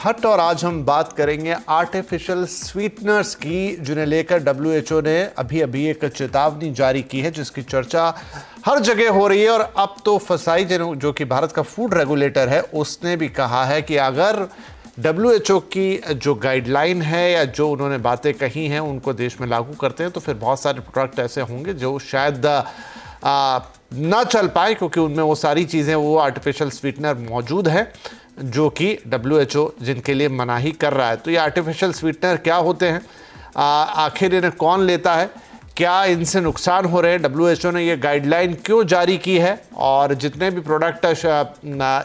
हट और आज हम बात करेंगे आर्टिफिशियल स्वीटनर्स की, जिन्हें लेकर डब्ल्यूएचओ ने अभी एक चेतावनी जारी की है, जिसकी चर्चा हर जगह हो रही है। और अब तो फसाई जो कि भारत का फूड रेगुलेटर है, उसने भी कहा है कि अगर डब्ल्यूएचओ की जो गाइडलाइन है या जो उन्होंने बातें कही हैं उनको देश में लागू करते हैं तो फिर बहुत सारे प्रोडक्ट ऐसे होंगे जो शायद ना चल पाए, क्योंकि उनमें वो सारी चीज़ें, वो आर्टिफिशियल स्वीटनर मौजूद है जो कि डब्ल्यूएचओ जिनके लिए मनाही कर रहा है। तो ये आर्टिफिशियल स्वीटनर क्या होते हैं, आखिर इन्हें कौन लेता है, क्या इनसे नुकसान हो रहे हैं, डब्ल्यूएचओ ने ये गाइडलाइन क्यों जारी की है, और जितने भी प्रोडक्ट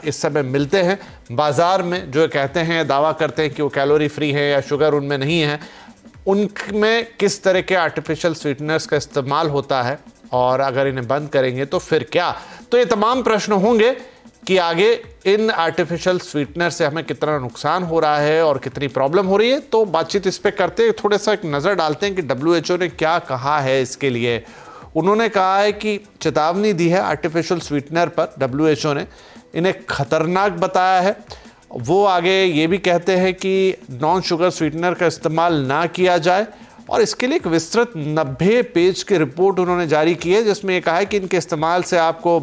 इस समय मिलते हैं बाज़ार में जो कहते हैं, दावा करते हैं कि वो कैलोरी फ्री है या शुगर उनमें नहीं है, उनमें किस तरह के आर्टिफिशियल स्वीटनर्स का इस्तेमाल होता है, और अगर इन्हें बंद करेंगे तो फिर क्या। तो ये तमाम प्रश्न होंगे कि आगे इन आर्टिफिशियल स्वीटनर से हमें कितना नुकसान हो रहा है और कितनी प्रॉब्लम हो रही है। तो बातचीत इस पे करते हैं, थोड़ा सा एक नज़र डालते हैं कि डब्ल्यूएचओ ने क्या कहा है इसके लिए। उन्होंने कहा है कि चेतावनी दी है आर्टिफिशियल स्वीटनर पर, डब्ल्यूएचओ ने इन्हें खतरनाक बताया है। वो आगे ये भी कहते हैं कि नॉन शुगर स्वीटनर का इस्तेमाल ना किया जाए, और इसके लिए एक विस्तृत 90 पेज की रिपोर्ट उन्होंने जारी की है, जिसमें ये कहा है कि इनके इस्तेमाल से आपको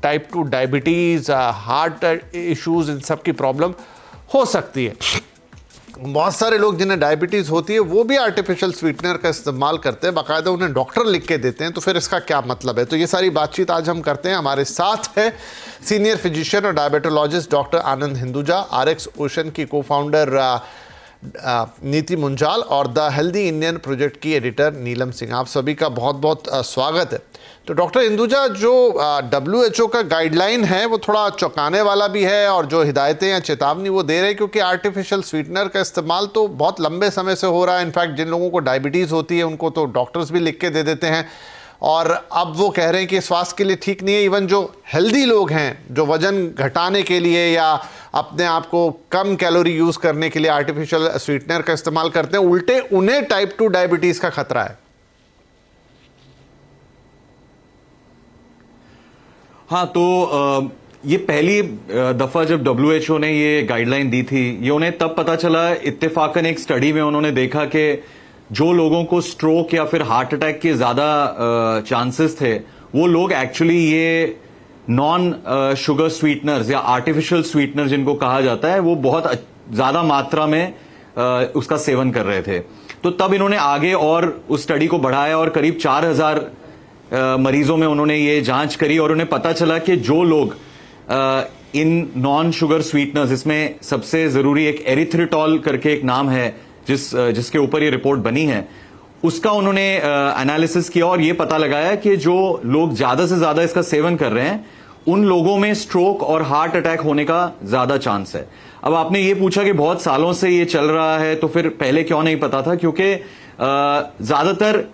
टाइप 2 डायबिटीज़, हार्ट इश्यूज़, इन सब की प्रॉब्लम हो सकती है। बहुत सारे लोग जिन्हें डायबिटीज़ होती है वो भी आर्टिफिशियल स्वीटनर का इस्तेमाल करते हैं, बाकायदा उन्हें डॉक्टर लिख के देते हैं। तो फिर इसका क्या मतलब है? तो ये सारी बातचीत आज हम करते हैं। हमारे साथ है सीनियर फिजिशियन और डायबिटोलॉजिस्ट डॉक्टर आनंद हिंदुजा, आरएक्स ओशन की को फाउंडर नीति मुंजाल, और द हेल्दी इंडियन प्रोजेक्ट की एडिटर नीलम सिंह। आप सभी का बहुत बहुत स्वागत है। तो डॉक्टर हिंदुजा, जो डब्ल्यूएचओ का गाइडलाइन है वो थोड़ा चौंकाने वाला भी है, और जो हिदायतें या चेतावनी वो दे रहे हैं, क्योंकि आर्टिफिशियल स्वीटनर का इस्तेमाल तो बहुत लंबे समय से हो रहा है। इनफैक्ट जिन लोगों को डायबिटीज़ होती है उनको तो डॉक्टर्स भी लिख के दे देते हैं, और अब वो कह रहे हैं कि स्वास्थ्य के लिए ठीक नहीं है। इवन जो हेल्दी लोग हैं, जो वजन घटाने के लिए या अपने आप को कम कैलोरी यूज़ करने के लिए आर्टिफिशियल स्वीटनर का इस्तेमाल करते हैं, उल्टे उन्हें टाइप 2 डायबिटीज़ का खतरा है। हाँ, तो ये पहली दफ़ा जब डब्ल्यूएचओ ने ये गाइडलाइन दी थी, ये उन्हें तब पता चला, इत्तेफाकन एक स्टडी में उन्होंने देखा कि जो लोगों को स्ट्रोक या फिर हार्ट अटैक के ज़्यादा चांसेस थे, वो लोग एक्चुअली ये नॉन शुगर स्वीटनर्स या आर्टिफिशियल स्वीटनर जिनको कहा जाता है, वो बहुत ज़्यादा मात्रा में उसका सेवन कर रहे थे। तो तब इन्होंने आगे और उस स्टडी को बढ़ाया और करीब 4000 मरीजों में उन्होंने ये जांच करी, और उन्हें पता चला कि जो लोग इन नॉन शुगर स्वीटनर्स, इसमें सबसे जरूरी एक एरिथ्रिटॉल करके एक नाम है जिसके ऊपर ये रिपोर्ट बनी है, उसका उन्होंने एनालिसिस किया और ये पता लगाया कि जो लोग ज्यादा से ज्यादा इसका सेवन कर रहे हैं उन लोगों में स्ट्रोक और हार्ट अटैक होने का ज्यादा चांस है। अब आपने ये पूछा कि बहुत सालों से ये चल रहा है तो फिर पहले क्यों नहीं पता था, क्योंकि ज्यादातर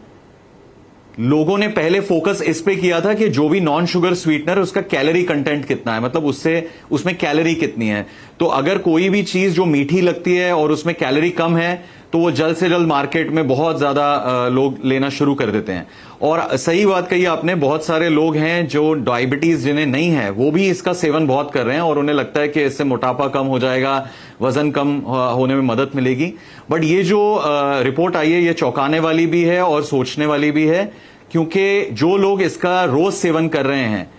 लोगों ने पहले फोकस इस पे किया था कि जो भी नॉन शुगर स्वीटनर उसका कैलोरी कंटेंट कितना है, मतलब उसमें कैलोरी कितनी है। तो अगर कोई भी चीज जो मीठी लगती है और उसमें कैलोरी कम है तो वो जल्द से जल्द मार्केट में बहुत ज्यादा लोग लेना शुरू कर देते हैं। और सही बात कही आपने, बहुत सारे लोग हैं जो डायबिटीज जिन्हें नहीं है वो भी इसका सेवन बहुत कर रहे हैं और उन्हें लगता है कि इससे मोटापा कम हो जाएगा, वजन कम होने में मदद मिलेगी। बट ये जो रिपोर्ट आई है ये चौंकाने वाली भी है और सोचने वाली भी है, क्योंकि जो लोग इसका रोज सेवन कर रहे हैं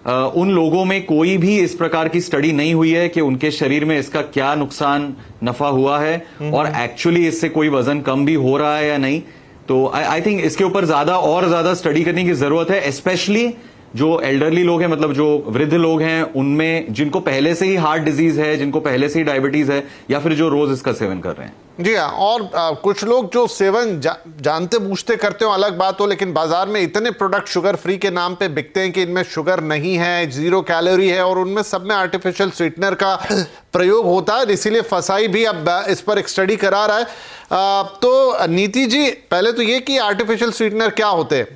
उन लोगों में कोई भी इस प्रकार की स्टडी नहीं हुई है कि उनके शरीर में इसका क्या नुकसान नफा हुआ है और एक्चुअली इससे कोई वजन कम भी हो रहा है या नहीं। तो आई थिंक इसके ऊपर ज्यादा स्टडी करने की जरूरत है, स्पेशली जो एल्डरली लोग हैं, मतलब जो वृद्ध लोग हैं, उनमें जिनको पहले से ही हार्ट डिजीज है, जिनको पहले से ही डायबिटीज है, या फिर जो रोज इसका सेवन कर रहे हैं। जी हाँ, और कुछ लोग जो सेवन जानते बूझते करते हो अलग बात हो, लेकिन बाजार में इतने प्रोडक्ट शुगर फ्री के नाम पे बिकते हैं कि इनमें शुगर नहीं है, 0 कैलोरी है, और उनमें सब में आर्टिफिशियल स्वीटनर का प्रयोग होता है। इसीलिए फसाई भी अब इस पर एक स्टडी करा रहा है। तो नीति जी, पहले तो ये कि आर्टिफिशियल स्वीटनर क्या होते हैं,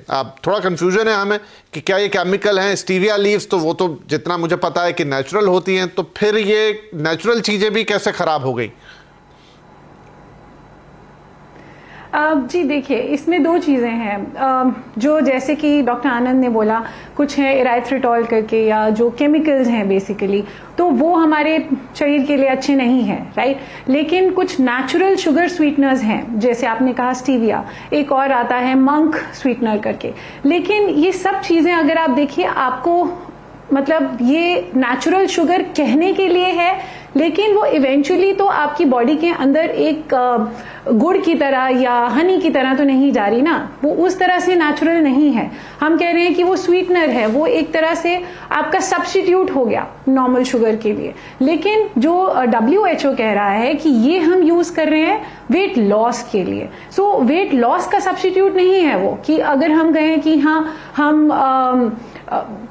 थोड़ा कंफ्यूजन है हमें कि क्या ये केमिकल हैं। स्टीविया लीव्स तो वो तो जितना मुझे पता है कि नेचुरल होती हैं, तो फिर ये नेचुरल चीजें भी कैसे खराब हो गई? जी देखिए, इसमें दो चीज़ें हैं। जो जैसे कि डॉक्टर आनंद ने बोला, कुछ है इराइथ्रिटॉल करके या जो केमिकल्स हैं बेसिकली, तो वो हमारे शरीर के लिए अच्छे नहीं हैं, राइट। लेकिन कुछ नेचुरल शुगर स्वीटनर्स हैं, जैसे आपने कहा स्टीविया, एक और आता है मंक स्वीटनर करके। लेकिन ये सब चीज़ें अगर आप देखिए, आपको मतलब ये नेचुरल शुगर कहने के लिए है, लेकिन वो इवेंचुअली तो आपकी बॉडी के अंदर एक गुड़ की तरह या हनी की तरह तो नहीं जा रही ना, वो उस तरह से नेचुरल नहीं है। हम कह रहे हैं कि वो स्वीटनर है, वो एक तरह से आपका सब्स्टिट्यूट हो गया नॉर्मल शुगर के लिए। लेकिन जो WHO कह रहा है कि ये हम यूज कर रहे हैं वेट लॉस के लिए। सो वेट लॉस का सब्स्टिट्यूट नहीं है वो, कि अगर हम कहें कि हाँ हम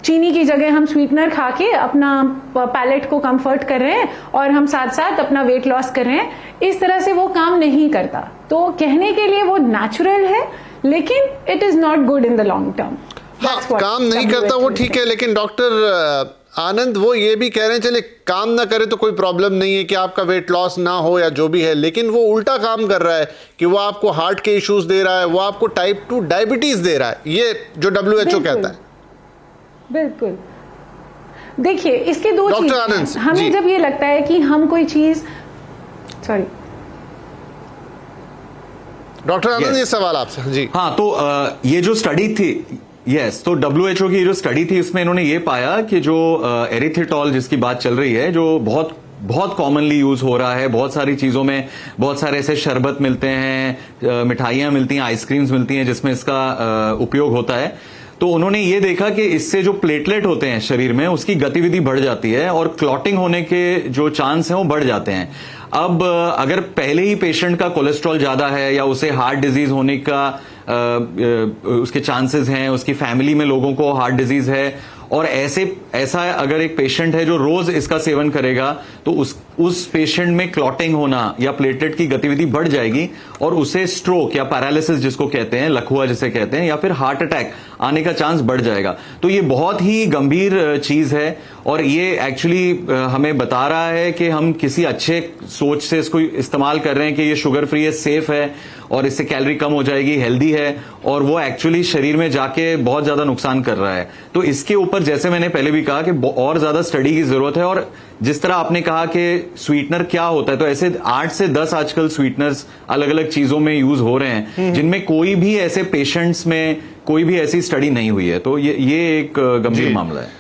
चीनी की जगह हम स्वीटनर खा के अपना पैलेट को कंफर्ट कर रहे हैं और हम साथ साथ अपना वेट लॉस कर रहे हैं, इस तरह से वो काम नहीं करता। तो कहने के लिए वो नेचुरल है, लेकिन it is not good in the long term. हाँ, काम नहीं करता वो ठीक है, लेकिन डॉक्टर आनंद वो ये भी कह रहे हैं, चले काम ना करे तो कोई प्रॉब्लम नहीं है कि आपका वेट लॉस ना हो या जो भी है, लेकिन वो उल्टा काम कर रहा है कि वो आपको हार्ट के इश्यूज दे रहा है, वो आपको टाइप 2 डायबिटीज दे रहा है, ये जो WHO कहता है। बिल्कुल। देखिए, इसके दो चीज आनंद, हमें जब ये लगता है कि हम कोई चीज, सॉरी डॉक्टर आनंद, ये सवाल आपसे। जी हाँ, तो ये जो स्टडी थी, तो WHO की जो स्टडी थी, इसमें इन्होंने ये पाया कि जो एरिथ्रिटॉल जिसकी बात चल रही है, जो बहुत बहुत कॉमनली यूज हो रहा है, बहुत सारी चीजों में, बहुत सारे ऐसे शरबत मिलते हैं, मिठाइयां मिलती हैं, आइसक्रीम्स मिलती हैं जिसमें इसका उपयोग होता है। तो उन्होंने ये देखा कि इससे जो प्लेटलेट होते हैं शरीर में, उसकी गतिविधि बढ़ जाती है और क्लॉटिंग होने के जो चांस हैं वो बढ़ जाते हैं। अब अगर पहले ही पेशेंट का कोलेस्ट्रॉल ज्यादा है या उसे हार्ट डिजीज होने का उसके चांसेस हैं, उसकी फैमिली में लोगों को हार्ट डिजीज है, और ऐसा अगर एक पेशेंट है जो रोज इसका सेवन करेगा, तो उस पेशेंट में क्लॉटिंग होना या प्लेटलेट की गतिविधि बढ़ जाएगी और उसे स्ट्रोक या पैरालिसिस जिसको कहते हैं, लकवा जिसे कहते हैं, या फिर हार्ट अटैक आने का चांस बढ़ जाएगा। तो ये बहुत ही गंभीर चीज है और ये एक्चुअली हमें बता रहा है कि हम किसी अच्छे सोच से इसको इस्तेमाल कर रहे हैं कि ये शुगर फ्री है, सेफ है और इससे कैलोरी कम हो जाएगी, हेल्दी है, और वो एक्चुअली शरीर में जाके बहुत ज्यादा नुकसान कर रहा है। तो इसके ऊपर जैसे मैंने पहले भी कहा कि और ज्यादा स्टडी की जरूरत है। और जिस तरह आपने कहा कि स्वीटनर क्या होता है, तो ऐसे 8 से 10 आजकल स्वीटनर्स अलग अलग चीजों में यूज हो रहे हैं, जिनमें कोई भी ऐसे पेशेंट्स में कोई भी ऐसी स्टडी नहीं हुई है। तो ये एक गंभीर मामला है।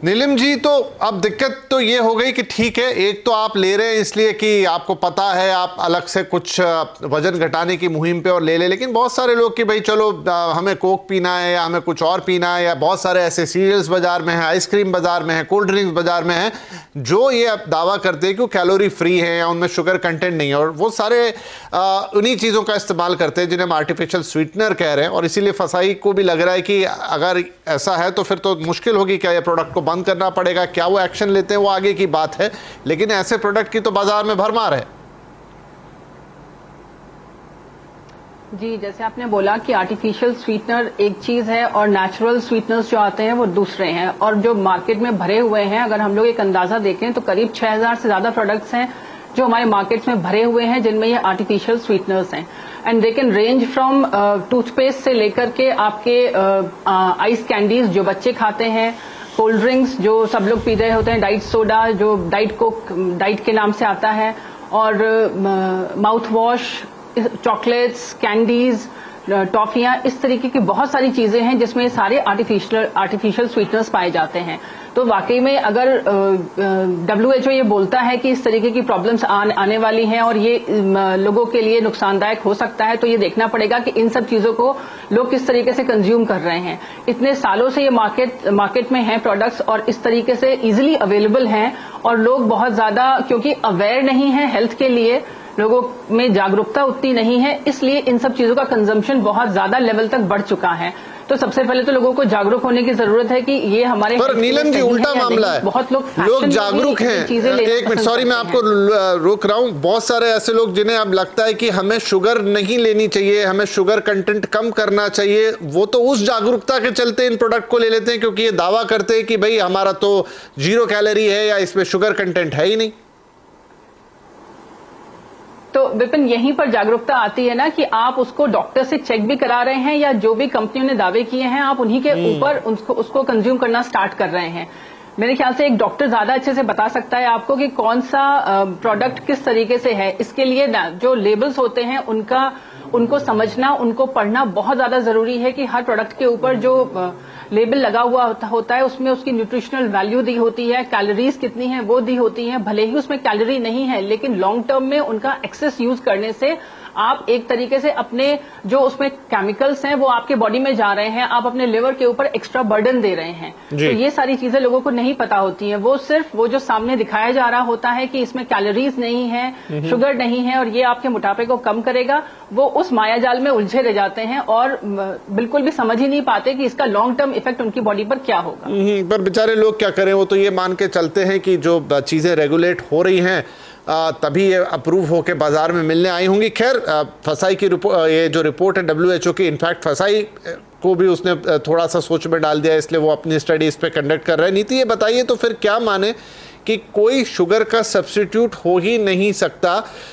नीलिम जी, तो अब दिक्कत तो ये हो गई कि ठीक है, एक तो आप ले रहे हैं इसलिए कि आपको पता है, आप अलग से कुछ वजन घटाने की मुहिम पे और ले ले, लेकिन बहुत सारे लोग कि भाई चलो हमें कोक पीना है या हमें कुछ और पीना है, या बहुत सारे ऐसे सीरियल्स बाजार में हैं, आइसक्रीम बाजार में है, कोल्ड ड्रिंक्स बाजार में है, जो ये दावा करते हैं कि वो कैलोरी फ्री है या उनमें शुगर कंटेंट नहीं है, और वो सारे उन्हीं चीज़ों का इस्तेमाल करते हैं जिन्हें हम आर्टिफिशियल स्वीटनर कह रहे हैं। और इसीलिए फसाई को भी लग रहा है कि अगर ऐसा है तो फिर तो मुश्किल होगी, क्या ये प्रोडक्ट को बंद करना पड़ेगा, क्या वो एक्शन लेते हैं वो आगे की बात है, लेकिन ऐसे प्रोडक्ट की तो बाजार में भरमार है। जी, जैसे आपने बोला कि आर्टिफिशियल स्वीटनर एक चीज है और नेचुरल स्वीटनर्स जो आते हैं वो दूसरे हैं, और जो मार्केट में भरे हुए हैं, अगर हम लोग एक अंदाजा देखें तो करीब 6000 से ज्यादा प्रोडक्ट्स हैं जो हमारे मार्केट्स में भरे हुए हैं जिनमें ये आर्टिफिशियल स्वीटनर्स हैं। And they can range from toothpaste से लेकर के आपके आइस कैंडीज जो बच्चे खाते हैं, कोल्ड ड्रिंक्स जो सब लोग पी रहे होते हैं, डाइट सोडा जो डाइट कोक डाइट के नाम से आता है, और माउथ वॉश, चॉकलेट्स, कैंडीज, टॉफियां, इस तरीके की बहुत सारी चीजें हैं जिसमें सारे आर्टिफिशियल स्वीटनर्स पाए जाते हैं। तो वाकई में अगर WHO ये बोलता है कि इस तरीके की प्रॉब्लम्स आने वाली हैं और ये लोगों के लिए नुकसानदायक हो सकता है, तो ये देखना पड़ेगा कि इन सब चीजों को लोग किस तरीके से कंज्यूम कर रहे हैं। इतने सालों से ये मार्केट में हैं प्रोडक्ट्स और इस तरीके से इजीली अवेलेबल हैं, और लोग बहुत ज्यादा क्योंकि अवेयर नहीं है हेल्थ के लिए, लोगों में जागरूकता उतनी नहीं है, इसलिए इन सब चीजों का कंजम्पशन बहुत ज्यादा लेवल तक बढ़ चुका है। तो सबसे पहले तो लोगों को जागरूक होने की जरूरत है कि ये हमारे, पर नीलम जी उल्टा मामला है, बहुत लोग जागरूक हैं। एक मिनट, सॉरी मैं आपको रोक रहा हूं। बहुत सारे ऐसे लोग जिन्हें अब लगता है कि हमें शुगर नहीं लेनी चाहिए, हमें शुगर कंटेंट कम करना चाहिए, वो तो उस जागरूकता के चलते इन प्रोडक्ट को ले लेते हैं क्योंकि ये दावा करते हैं कि भाई हमारा तो 0 कैलोरी है या इसमें शुगर कंटेंट है ही नहीं। तो विपिन यहीं पर जागरूकता आती है ना कि आप उसको डॉक्टर से चेक भी करा रहे हैं या जो भी कंपनियों ने दावे किए हैं आप उन्हीं के ऊपर उसको कंज्यूम करना स्टार्ट कर रहे हैं। मेरे ख्याल से एक डॉक्टर ज्यादा अच्छे से बता सकता है आपको कि कौन सा प्रोडक्ट किस तरीके से है। इसके लिए जो लेबल्स होते हैं उनको समझना, उनको पढ़ना बहुत ज्यादा जरूरी है कि हर प्रोडक्ट के ऊपर जो लेबल लगा हुआ होता है उसमें उसकी न्यूट्रिशनल वैल्यू दी होती है, कैलोरीज कितनी है वो दी होती है। भले ही उसमें कैलोरी नहीं है लेकिन लॉन्ग टर्म में उनका एक्सेस यूज करने से आप एक तरीके से अपने जो उसमें केमिकल्स हैं वो आपके बॉडी में जा रहे हैं, आप अपने लिवर के ऊपर एक्स्ट्रा बर्डन दे रहे हैं। तो ये सारी चीजें लोगों को नहीं पता होती हैं। वो सिर्फ वो जो सामने दिखाया जा रहा होता है कि इसमें कैलोरीज नहीं है, शुगर नहीं है और ये आपके मोटापे को कम करेगा, वो उस मायाजाल में उलझे रह जाते हैं और बिल्कुल भी समझ ही नहीं पाते कि इसका लॉन्ग टर्म इफेक्ट उनकी बॉडी पर क्या होगा। पर बेचारे लोग क्या करें, वो तो ये मान के चलते हैं कि जो चीजें रेगुलेट हो रही हैं तभी ये अप्रूव होके बाजार में मिलने आई होंगी। खैर फसाई की ये जो रिपोर्ट है WHO की, इनफैक्ट फसाई को भी उसने थोड़ा सा सोच में डाल दिया, इसलिए वो अपनी स्टडी इस पे कंडक्ट कर रहे हैं। नीति ये बताइए तो फिर क्या माने कि कोई शुगर का सब्स्टिट्यूट हो ही नहीं सकता?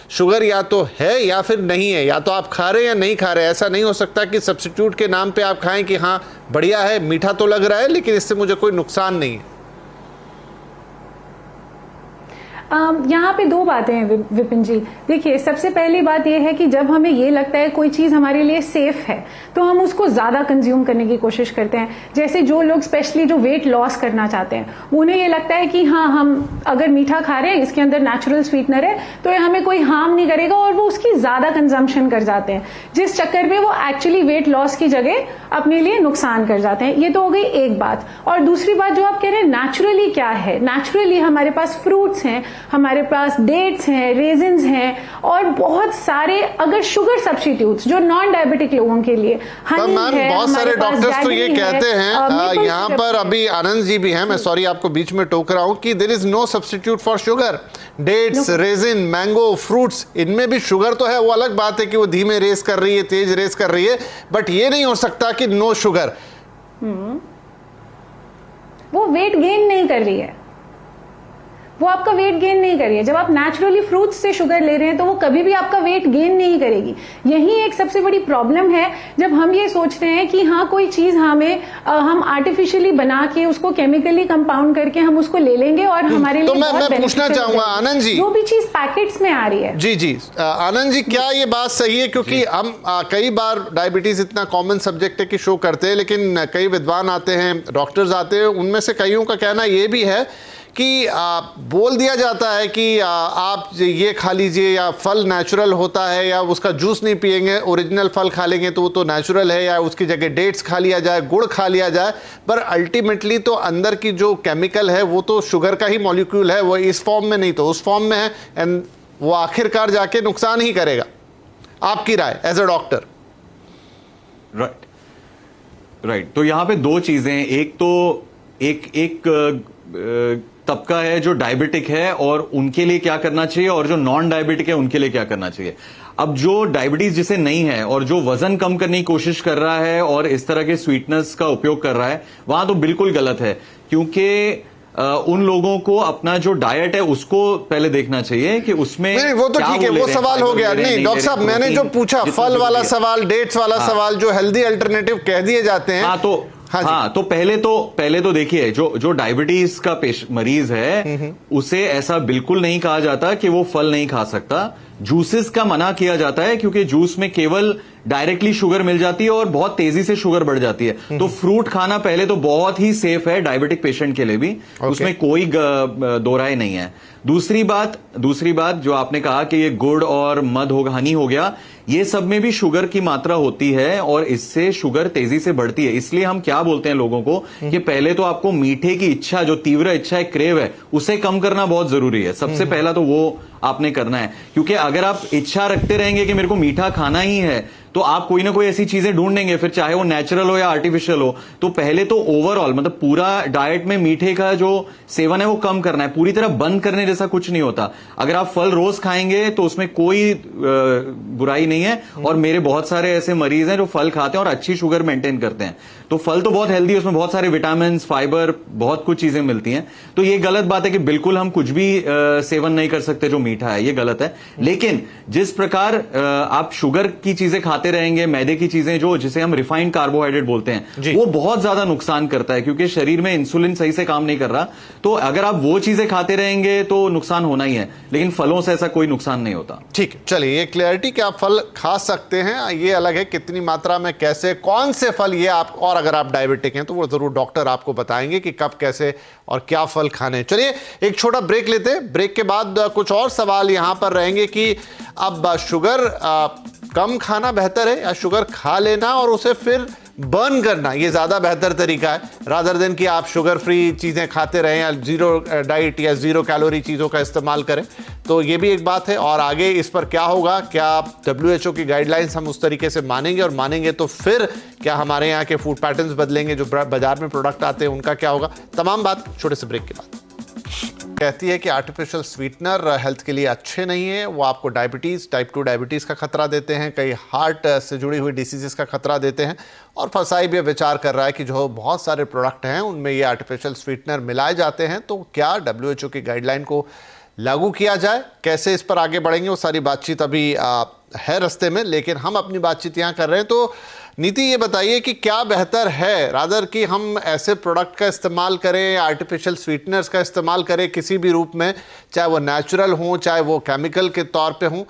शुगर या तो है या फिर नहीं है, या तो आप खा रहे हैं या नहीं खा रहे हैं। ऐसा नहीं हो सकता कि सब्स्टिट्यूट के नाम पे आप खाएं कि हाँ बढ़िया है, मीठा तो लग रहा है लेकिन इससे मुझे कोई नुकसान नहीं है। यहाँ पे दो बातें हैं विपिन जी। देखिए, सबसे पहली बात यह है कि जब हमें ये लगता है कोई चीज हमारे लिए सेफ है तो हम उसको ज्यादा कंज्यूम करने की कोशिश करते हैं। जैसे जो लोग स्पेशली जो वेट लॉस करना चाहते हैं उन्हें ये लगता है कि हाँ हम अगर मीठा खा रहे हैं इसके अंदर नेचुरल स्वीटनर है तो ये हमें कोई हार्म नहीं करेगा और वो उसकी ज्यादा कंजम्पशन कर जाते हैं, जिस चक्कर में वो एक्चुअली वेट लॉस की जगह अपने लिए नुकसान कर जाते हैं। ये तो हो गई एक बात। और दूसरी बात जो आप कह रहे हैं नेचुरली क्या है, नेचुरली हमारे पास फ्रूट्स हैं, हमारे पास डेट्स हैं, रेजिन्स हैं और बहुत सारे अगर शुगर सब्स्टिट्यूट्स जो नॉन डायबिटिक लोगों के लिए हनी है। बहुत सारे डॉक्टर्स तो ये कहते हैं, यहाँ पर अभी आनंद जी भी हैं, मैं सॉरी आपको बीच में टोक रहा हूँ, कि there is no substitute for sugar. Dates, raisin, mango, fruits, इनमें भी शुगर तो है, वो अलग बात है कि वो धीमे रेस कर रही है, तेज रेस कर रही है, बट ये नहीं हो सकता कि नो शुगर। वो वेट गेन नहीं कर रही है, वो आपका वेट गेन नहीं करिए। जब आप नेचुरली फ्रूट्स से शुगर ले रहे हैं तो वो कभी भी आपका वेट गेन नहीं करेगी। यही एक सबसे बड़ी प्रॉब्लम है जब हम ये सोच रहे हैं कि हाँ कोई चीज हम आर्टिफिशियली बना के उसको केमिकली कंपाउंड करके हम उसको ले लेंगे और हमारे लिए मैं पूछना चाहूंगा आनंद जी, जो भी चीज पैकेट्स में आ रही है। जी आनंद जी, क्या ये बात सही है? क्योंकि हम कई बार डायबिटीज इतना कॉमन सब्जेक्ट है कि शो करते हैं, लेकिन कई विद्वान आते हैं, डॉक्टर्स आते हैं, उनमें से कईयों का कहना ये भी है कि बोल दिया जाता है कि आप ये खा लीजिए, या फल नेचुरल होता है, या उसका जूस नहीं पिएंगे, ओरिजिनल फल खा लेंगे तो वो तो नेचुरल है, या उसकी जगह डेट्स खा लिया जाए, गुड़ खा लिया जाए, पर अल्टीमेटली तो अंदर की जो केमिकल है वो तो शुगर का ही मॉलिक्यूल है, वो इस फॉर्म में नहीं तो उस फॉर्म में है, एंड वो आखिरकार जाके नुकसान ही करेगा। आपकी राय एज अ डॉक्टर? राइट। तो यहां पे दो चीजें, एक तो एक तबका है जो डायबिटिक है और उनके लिए क्या करना चाहिए, और जो नॉन डायबिटिक है उनके लिए क्या करना चाहिए। अब जो डायबिटीज जिसे नहीं है और जो वजन कम करने की कोशिश कर रहा है और इस तरह के स्वीटनेस का उपयोग कर रहा है, वहां तो बिल्कुल गलत है, क्योंकि उन लोगों को अपना जो डाइट है उसको पहले देखना चाहिए कि उसमें नहीं, वो तो ठीक है, वो सवाल हो गया। नहीं डॉक्टर साहब, मैंने जो पूछा फल वाला सवाल, डेट्स वाला सवाल, जो हेल्दी अल्टरनेटिव कह दिए जाते हैं, हाँ, तो पहले तो देखिए, जो डायबिटीज का मरीज है उसे ऐसा बिल्कुल नहीं कहा जाता कि वो फल नहीं खा सकता। जूसेस का मना किया जाता है क्योंकि जूस में केवल डायरेक्टली शुगर मिल जाती है और बहुत तेजी से शुगर बढ़ जाती है। तो फ्रूट खाना पहले तो बहुत ही सेफ है डायबिटिक पेशेंट के लिए भी, उसमें कोई दो राय नहीं है। दूसरी बात जो आपने कहा कि ये गुड़ और मध होगा, हनी हो गया, ये सब में भी शुगर की मात्रा होती है और इससे शुगर तेजी से बढ़ती है। इसलिए हम क्या बोलते हैं लोगों को कि पहले तो आपको मीठे की इच्छा, जो तीव्र इच्छा है, क्रेव है, उसे कम करना बहुत जरूरी है। सबसे पहला तो वो आपने करना है, क्योंकि अगर आप इच्छा रखते रहेंगे कि मेरे को मीठा खाना ही है तो आप कोई ना कोई ऐसी चीजें ढूंढेंगे, फिर चाहे वो नेचुरल हो या आर्टिफिशियल हो। तो पहले तो ओवरऑल मतलब पूरा डाइट में मीठे का जो सेवन है वो कम करना है। पूरी तरह बंद करने जैसा कुछ नहीं होता। अगर आप फल रोज खाएंगे तो उसमें कोई बुराई नहीं है, और मेरे बहुत सारे ऐसे मरीज हैं जो फल खाते हैं और अच्छी शुगर मेंटेन करते हैं। तो फल तो बहुत हेल्दी है, उसमें बहुत सारे विटामिन, फाइबर, बहुत कुछ चीजें मिलती हैं। तो ये गलत बात है कि बिल्कुल हम कुछ भी सेवन नहीं कर सकते जो मीठा है, ये गलत है। लेकिन जिस प्रकार आप शुगर की चीजें खाते रहेंगे, मैदे की चीजें जो जिसे हम रिफाइंड कार्बोहाइड्रेट बोलते हैं, वो बहुत ज्यादा नुकसान करता है क्योंकि शरीर में इंसुलिन सही से काम नहीं कर रहा। तो अगर आप वो चीजें खाते रहेंगे तो नुकसान होना ही है, लेकिन फलों से ऐसा कोई नुकसान नहीं होता। ठीक है, चलिए ये क्लैरिटी कि आप फल खा सकते हैं, ये अलग है कितनी मात्रा में, कैसे, कौन से फल, ये आप, और अगर आप डायबिटिक हैं तो वो जरूर डॉक्टर आपको बताएंगे कि कब, कैसे और क्या फल खाने। चलिए एक छोटा ब्रेक लेते हैं, ब्रेक के बाद कुछ और सवाल यहां पर रहेंगे कि अब शुगर कम खाना बेहतर है या शुगर खा लेना और उसे फिर बर्न करना ये ज्यादा बेहतर तरीका है, रादर देन कि आप शुगर फ्री चीजें खाते रहें या जीरो डाइट या जीरो कैलोरी चीजों का इस्तेमाल करें। तो ये भी एक बात है। और आगे इस पर क्या होगा, क्या WHO की गाइडलाइंस हम उस तरीके से मानेंगे, और मानेंगे तो फिर क्या हमारे यहाँ के फूड पैटर्न्स बदलेंगे, जो बाजार में प्रोडक्ट आते हैं उनका क्या होगा, तमाम बात छोटे से ब्रेक के बाद। कहती है कि आर्टिफिशियल स्वीटनर हेल्थ के लिए अच्छे नहीं है, वो आपको डायबिटीज़, टाइप 2 डायबिटीज़ का खतरा देते हैं, कई हार्ट से जुड़ी हुई डिसीजेस का खतरा देते हैं। और फसाई भी विचार कर रहा है कि जो बहुत सारे प्रोडक्ट हैं उनमें ये आर्टिफिशियल स्वीटनर मिलाए जाते हैं, तो क्या WHO की गाइडलाइन को लागू किया जाए, कैसे इस पर आगे बढ़ेंगे, वो सारी बातचीत अभी है रास्ते में, लेकिन हम अपनी बातचीत यहाँ कर रहे हैं। तो नीति ये बताइए कि क्या बेहतर है, रादर कि हम ऐसे प्रोडक्ट का इस्तेमाल करें या आर्टिफिशियल स्वीटनर्स का इस्तेमाल करें किसी भी रूप में, चाहे वो नेचुरल हो चाहे वो केमिकल के तौर पे हो,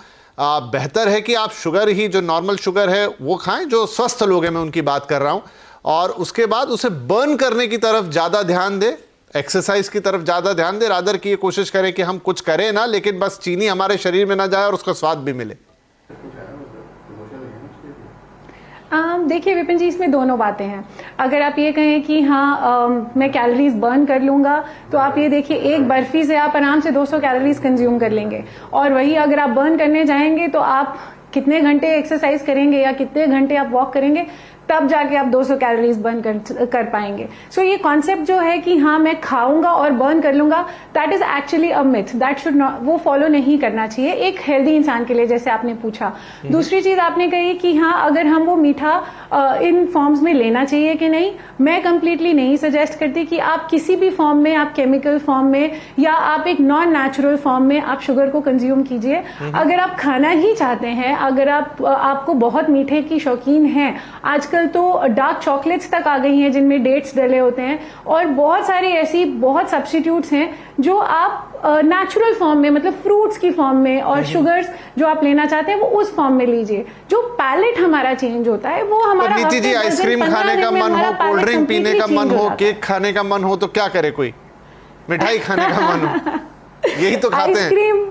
बेहतर है कि आप शुगर ही, जो नॉर्मल शुगर है वो खाएं, जो स्वस्थ लोग हैं मैं उनकी बात कर रहा हूं, और उसके बाद उसे बर्न करने की तरफ ज़्यादा ध्यान दें, एक्सरसाइज की तरफ ज़्यादा ध्यान दें, रादर कि ये कोशिश करें कि हम कुछ करें ना, लेकिन बस चीनी हमारे शरीर में ना जाए और उसका स्वाद भी मिले। देखिए विपिन जी, इसमें दोनों बातें हैं। अगर आप ये कहें कि हाँ मैं कैलोरीज बर्न कर लूंगा, तो आप ये देखिए एक बर्फी से आप आराम से 200 कैलोरीज कंज्यूम कर लेंगे, और वही अगर आप बर्न करने जाएंगे तो आप कितने घंटे एक्सरसाइज करेंगे या कितने घंटे आप वॉक करेंगे, तब जाके आप 200 कैलोरीज बर्न कर पाएंगे। सो ये कॉन्सेप्ट जो है कि हाँ मैं खाऊंगा और बर्न कर लूंगा, that is actually a myth, that should not, वो फॉलो नहीं करना चाहिए एक हेल्दी इंसान के लिए, जैसे आपने पूछा। दूसरी चीज आपने कही कि हाँ अगर हम वो मीठा इन फॉर्म्स में लेना चाहिए कि नहीं, मैं कंप्लीटली नहीं सजेस्ट करती कि आप किसी भी फॉर्म में, आप केमिकल फॉर्म में या आप एक नॉन नेचुरल फॉर्म में आप शुगर को कंज्यूम कीजिए। अगर आप खाना ही चाहते हैं, अगर आपको बहुत मीठे की शौकीन हैं, आजकल तो डार्क चॉकलेट्स तक आ गई हैं जिनमें डेट्स डले होते हैं, और बहुत सारी ऐसी बहुत सब्स्टिट्यूट्स हैं जो आप नेचुरल फॉर्म में, मतलब फ्रूट्स की फॉर्म में, और शुगर्स जो आप लेना चाहते हैं वो उस फॉर्म में लीजिए। जो पैलेट हमारा चेंज होता है वो हमारा, नीति जी आइसक्रीम खाने का मन हो, कोल्ड ड्रिंक पीने का मन हो, केक खाने का मन हो, तो क्या करे, कोई मिठाई खाने का मन हो, यही तो खाते हैं। आइसक्रीम,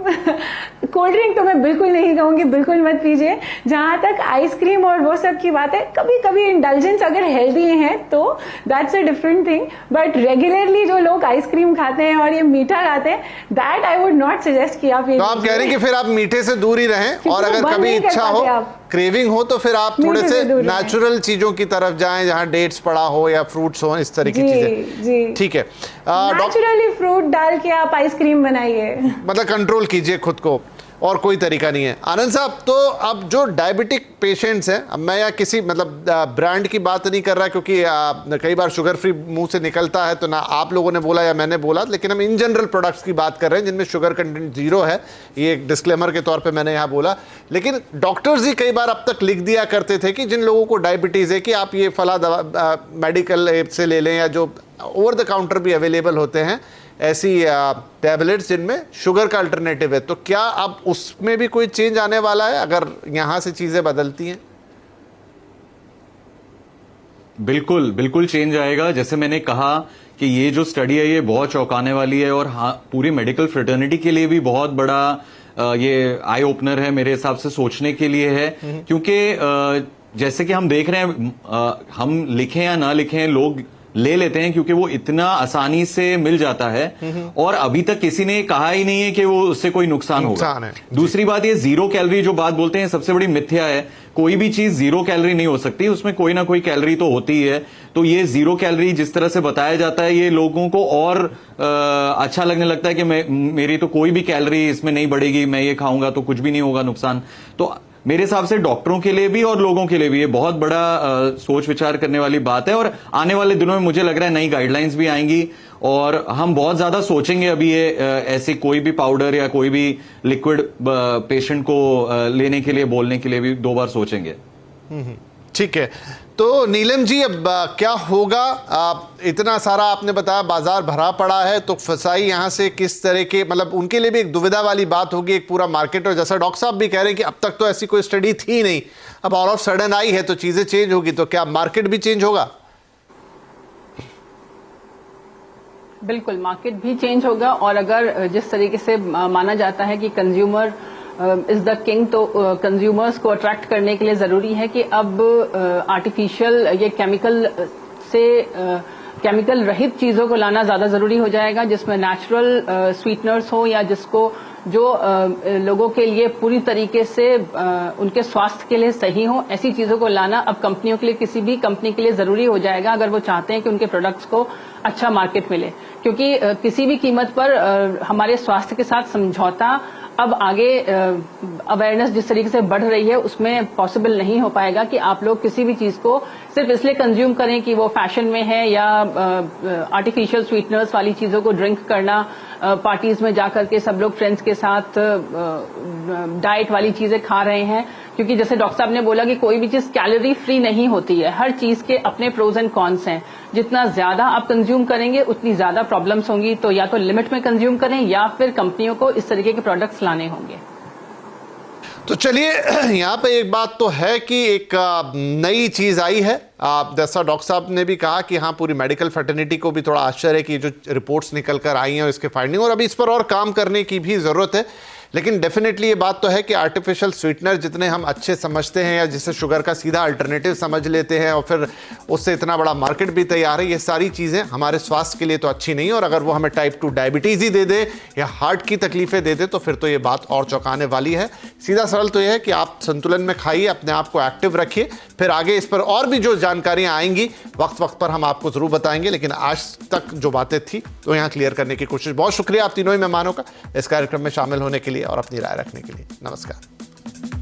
कोल्ड ड्रिंक तो मैं बिल्कुल नहीं कहूंगी, बिल्कुल मत पीजिए। जहां तक आइसक्रीम और वो सब की बात है, कभी कभी इंडल्जेंस अगर हेल्दी है तो that's a different thing, but regularly जो लोग आइसक्रीम खाते हैं और ये मीठा खाते हैं, that I would not suggest कि आप ये, तो आप कह रहे हैं कि फिर आप मीठे से दूर ही रहें, और अगर कभी इच्छा हो, क्रेविंग हो, तो फिर आप थोड़े से नेचुरल चीजों की तरफ जाएं, जहां डेट्स पड़ा हो या फ्रूट्स हो, इस तरह की चीजें। ठीक है, नेचुरली फ्रूट डाल के आप आइसक्रीम बनाइए, मतलब कंट्रोल कीजिए खुद को, और कोई तरीका नहीं है। आनंद साहब, तो अब जो डायबिटिक पेशेंट्स हैं, अब मैं या किसी मतलब ब्रांड की बात नहीं कर रहा, क्योंकि कई बार शुगर फ्री मुंह से निकलता है, तो ना आप लोगों ने बोला या मैंने बोला, लेकिन हम इन जनरल प्रोडक्ट्स की बात कर रहे हैं जिनमें शुगर कंटेंट जीरो है, ये एक डिस्क्लेमर के तौर पे मैंने यहाँ बोला। लेकिन डॉक्टर्स ही कई बार अब तक लिख दिया करते थे कि जिन लोगों को डायबिटीज़ है कि आप ये फला दवा मेडिकल ऐप से ले लें, या जो ओवर द काउंटर भी अवेलेबल होते हैं ऐसी टैबलेट्स जिनमें शुगर का अल्टरनेटिव है, तो क्या अब उसमें भी कोई चेंज आने वाला है अगर यहां से चीजें बदलती हैं? बिल्कुल बिल्कुल चेंज आएगा। जैसे मैंने कहा कि ये जो स्टडी है ये बहुत चौंकाने वाली है, और हाँ पूरी मेडिकल फ्रेटर्निटी के लिए भी बहुत बड़ा ये आई ओपनर है मेरे हिसाब से, सोचने के लिए है। क्योंकि जैसे कि हम देख रहे हैं, हम लिखें या ना लिखें, लोग ले लेते हैं क्योंकि वो इतना आसानी से मिल जाता है, और अभी तक किसी ने कहा ही नहीं है कि वो उससे कोई नुकसान होगा। दूसरी बात, ये जीरो कैलोरी जो बात बोलते हैं सबसे बड़ी मिथ्या है। कोई भी चीज जीरो कैलोरी नहीं हो सकती, उसमें कोई ना कोई कैलोरी तो होती ही है। तो ये जीरो कैलोरी जिस तरह से बताया जाता है, ये लोगों को और अच्छा लगने लगता है कि मेरी तो कोई भी कैलोरी इसमें नहीं बढ़ेगी, मैं ये खाऊंगा तो कुछ भी नहीं होगा नुकसान। तो मेरे हिसाब से डॉक्टरों के लिए भी और लोगों के लिए भी ये बहुत बड़ा सोच विचार करने वाली बात है। और आने वाले दिनों में मुझे लग रहा है नई गाइडलाइंस भी आएंगी और हम बहुत ज्यादा सोचेंगे अभी ये ऐसे कोई भी पाउडर या कोई भी लिक्विड पेशेंट को लेने के लिए बोलने के लिए भी 2 बार सोचेंगे। ठीक है, तो नीलम जी अब क्या होगा? इतना सारा आपने बताया बाजार भरा पड़ा है, तो फसाई यहाँ से किस तरह के, मतलब उनके लिए भी एक दुविधा वाली बात होगी, एक पूरा मार्केट। और जैसा डॉक्टर साहब भी कह रहे हैं कि अब तक तो ऐसी कोई स्टडी थी नहीं, अब ऑल ऑफ सडन आई है तो चीजें चेंज होगी, तो क्या मार्केट भी चेंज होगा? बिल्कुल, मार्केट भी चेंज होगा। और अगर जिस तरीके से माना जाता है कि कंज्यूमर इज द किंग, तो कंज्यूमर्स को अट्रैक्ट करने के लिए जरूरी है कि अब आर्टिफिशियल ये केमिकल रहित चीजों को लाना ज्यादा जरूरी हो जाएगा, जिसमें नेचुरल स्वीटनर्स हो या जिसको जो लोगों के लिए पूरी तरीके से उनके स्वास्थ्य के लिए सही हो, ऐसी चीजों को लाना अब कंपनियों के लिए, किसी भी कंपनी के लिए जरूरी हो जाएगा अगर वो चाहते हैं कि उनके प्रोडक्ट्स को अच्छा मार्केट मिले। क्योंकि किसी भी कीमत पर हमारे स्वास्थ्य के साथ समझौता अब आगे अवेयरनेस जिस तरीके से बढ़ रही है उसमें पॉसिबल नहीं हो पाएगा कि आप लोग किसी भी चीज को सिर्फ इसलिए कंज्यूम करें कि वो फैशन में है, या आर्टिफिशियल स्वीटनर्स वाली चीजों को ड्रिंक करना, पार्टीज में जाकर के सब लोग फ्रेंड्स के साथ डाइट वाली चीजें खा रहे हैं। क्योंकि जैसे डॉक्टर साहब ने बोला कि कोई भी चीज कैलोरी फ्री नहीं होती है, हर चीज के अपने प्रोज एंड कॉन्स हैं। जितना ज्यादा आप कंज्यूम करेंगे उतनी ज्यादा प्रॉब्लम्स होंगी, तो या तो लिमिट में कंज्यूम करें या फिर कंपनियों को इस तरीके के प्रोडक्ट्स लाने होंगे। तो चलिए, यहाँ पे एक बात तो है कि एक नई चीज आई है। जैसा डॉक्टर साहब ने भी कहा कि हाँ, पूरी मेडिकल फैटर्निटी को भी थोड़ा आश्चर्य है कि जो रिपोर्ट्स निकल कर आई हैं और इसके फाइंडिंग, और अभी इस पर और काम करने की भी जरूरत है। लेकिन डेफिनेटली ये बात तो है कि आर्टिफिशियल स्वीटनर जितने हम अच्छे समझते हैं, या जिसे शुगर का सीधा अल्टरनेटिव समझ लेते हैं और फिर उससे इतना बड़ा मार्केट भी तैयार है, ये सारी चीज़ें हमारे स्वास्थ्य के लिए तो अच्छी नहीं है। और अगर वो हमें टाइप 2 डायबिटीज़ ही दे दे या हार्ट की तकलीफें दे दे, तो फिर तो ये बात और चौंकाने वाली है। सीधा सरल तो ये है कि आप संतुलन में खाइए, अपने आप को एक्टिव रखिए, फिर आगे इस पर और भी जो जानकारियाँ आएंगी वक्त वक्त पर हम आपको ज़रूर बताएंगे। लेकिन आज तक जो बातें थी तो यहाँ क्लियर करने की कोशिश। बहुत शुक्रिया आप तीनों ही मेहमानों का इस कार्यक्रम में शामिल होने के लिए और अपनी राय रखने के लिए। नमस्कार।